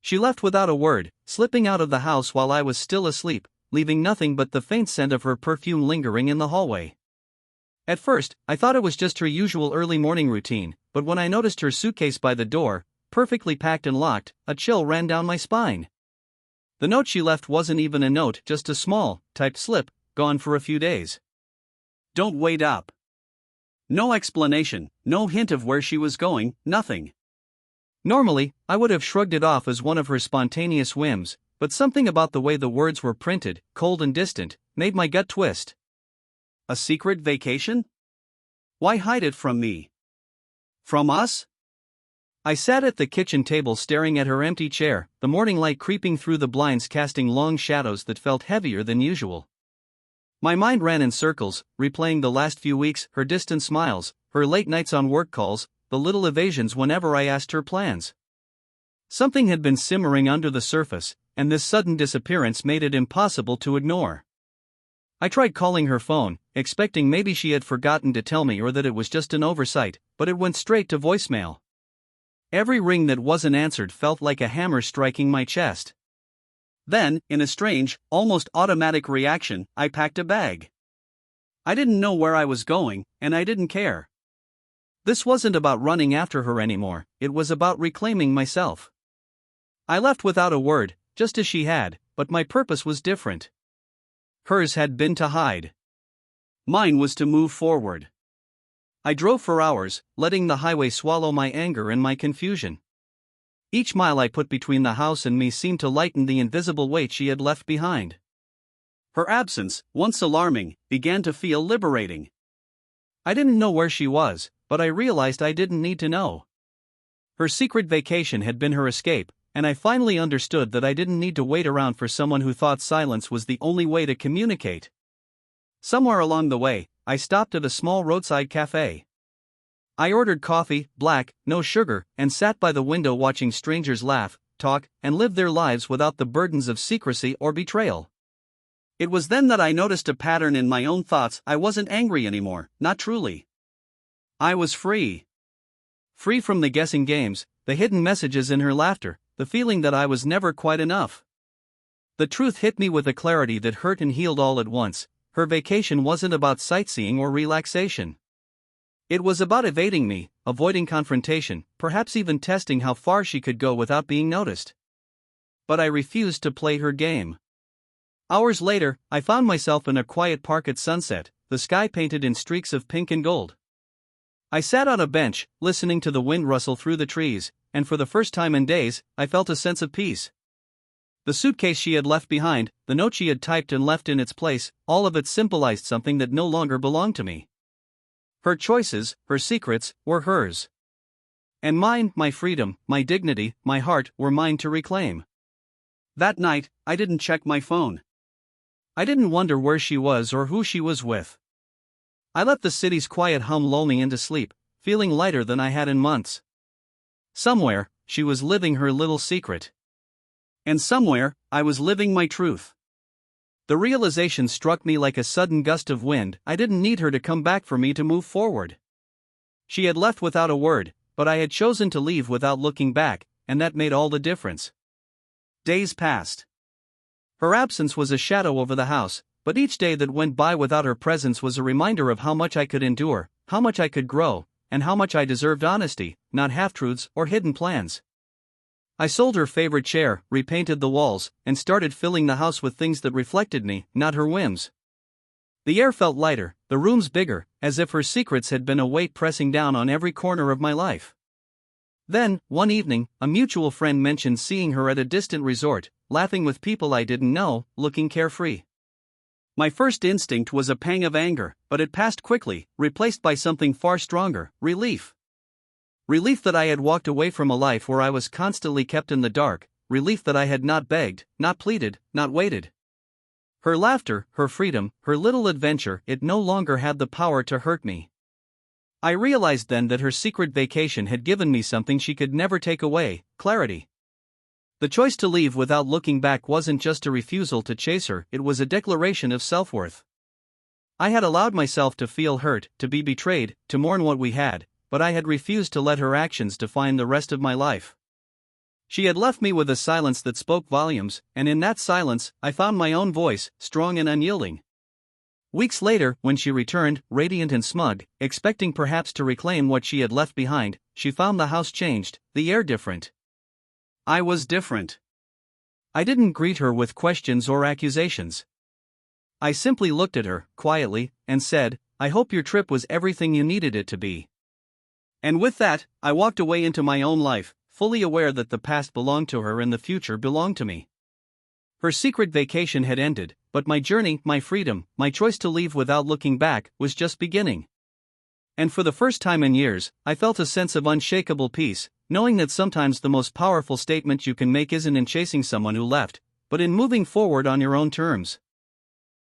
She left without a word, slipping out of the house while I was still asleep, leaving nothing but the faint scent of her perfume lingering in the hallway. At first, I thought it was just her usual early morning routine, but when I noticed her suitcase by the door, perfectly packed and locked, a chill ran down my spine. The note she left wasn't even a note, just a small, typed slip, gone for a few days. Don't wait up. No explanation, no hint of where she was going, nothing. Normally, I would have shrugged it off as one of her spontaneous whims, but something about the way the words were printed, cold and distant, made my gut twist. A secret vacation? Why hide it from me? From us? I sat at the kitchen table staring at her empty chair, the morning light creeping through the blinds casting long shadows that felt heavier than usual. My mind ran in circles, replaying the last few weeks, her distant smiles, her late nights on work calls, the little evasions whenever I asked her plans. Something had been simmering under the surface, and this sudden disappearance made it impossible to ignore. I tried calling her phone, expecting maybe she had forgotten to tell me or that it was just an oversight, but it went straight to voicemail. Every ring that wasn't answered felt like a hammer striking my chest. Then, in a strange, almost automatic reaction, I packed a bag. I didn't know where I was going, and I didn't care. This wasn't about running after her anymore, it was about reclaiming myself. I left without a word, just as she had, but my purpose was different. Hers had been to hide. Mine was to move forward. I drove for hours, letting the highway swallow my anger and my confusion. Each mile I put between the house and me seemed to lighten the invisible weight she had left behind. Her absence, once alarming, began to feel liberating. I didn't know where she was, but I realized I didn't need to know. Her secret vacation had been her escape, and I finally understood that I didn't need to wait around for someone who thought silence was the only way to communicate. Somewhere along the way, I stopped at a small roadside cafe. I ordered coffee, black, no sugar, and sat by the window watching strangers laugh, talk, and live their lives without the burdens of secrecy or betrayal. It was then that I noticed a pattern in my own thoughts. I wasn't angry anymore, not truly. I was free. Free from the guessing games, the hidden messages in her laughter, the feeling that I was never quite enough. The truth hit me with a clarity that hurt and healed all at once. Her vacation wasn't about sightseeing or relaxation. It was about evading me, avoiding confrontation, perhaps even testing how far she could go without being noticed. But I refused to play her game. Hours later, I found myself in a quiet park at sunset, the sky painted in streaks of pink and gold. I sat on a bench, listening to the wind rustle through the trees, and for the first time in days, I felt a sense of peace. The suitcase she had left behind, the note she had typed and left in its place, all of it symbolized something that no longer belonged to me. Her choices, her secrets, were hers. And mine, my freedom, my dignity, my heart, were mine to reclaim. That night, I didn't check my phone. I didn't wonder where she was or who she was with. I let the city's quiet hum lull me into sleep, feeling lighter than I had in months. Somewhere, she was living her little secret. And somewhere, I was living my truth. The realization struck me like a sudden gust of wind. I didn't need her to come back for me to move forward. She had left without a word, but I had chosen to leave without looking back, and that made all the difference. Days passed. Her absence was a shadow over the house, but each day that went by without her presence was a reminder of how much I could endure, how much I could grow, and how much I deserved honesty, not half-truths or hidden plans. I sold her favorite chair, repainted the walls, and started filling the house with things that reflected me, not her whims. The air felt lighter, the rooms bigger, as if her secrets had been a weight pressing down on every corner of my life. Then, one evening, a mutual friend mentioned seeing her at a distant resort, laughing with people I didn't know, looking carefree. My first instinct was a pang of anger, but it passed quickly, replaced by something far stronger, relief. Relief that I had walked away from a life where I was constantly kept in the dark, relief that I had not begged, not pleaded, not waited. Her laughter, her freedom, her little adventure, it no longer had the power to hurt me. I realized then that her secret vacation had given me something she could never take away, clarity. The choice to leave without looking back wasn't just a refusal to chase her, it was a declaration of self-worth. I had allowed myself to feel hurt, to be betrayed, to mourn what we had, but I had refused to let her actions define the rest of my life. She had left me with a silence that spoke volumes, and in that silence, I found my own voice, strong and unyielding. Weeks later, when she returned, radiant and smug, expecting perhaps to reclaim what she had left behind, she found the house changed, the air different. I was different. I didn't greet her with questions or accusations. I simply looked at her, quietly, and said, "I hope your trip was everything you needed it to be." And with that, I walked away into my own life, fully aware that the past belonged to her and the future belonged to me. Her secret vacation had ended, but my journey, my freedom, my choice to leave without looking back, was just beginning. And for the first time in years, I felt a sense of unshakable peace, knowing that sometimes the most powerful statement you can make isn't in chasing someone who left, but in moving forward on your own terms.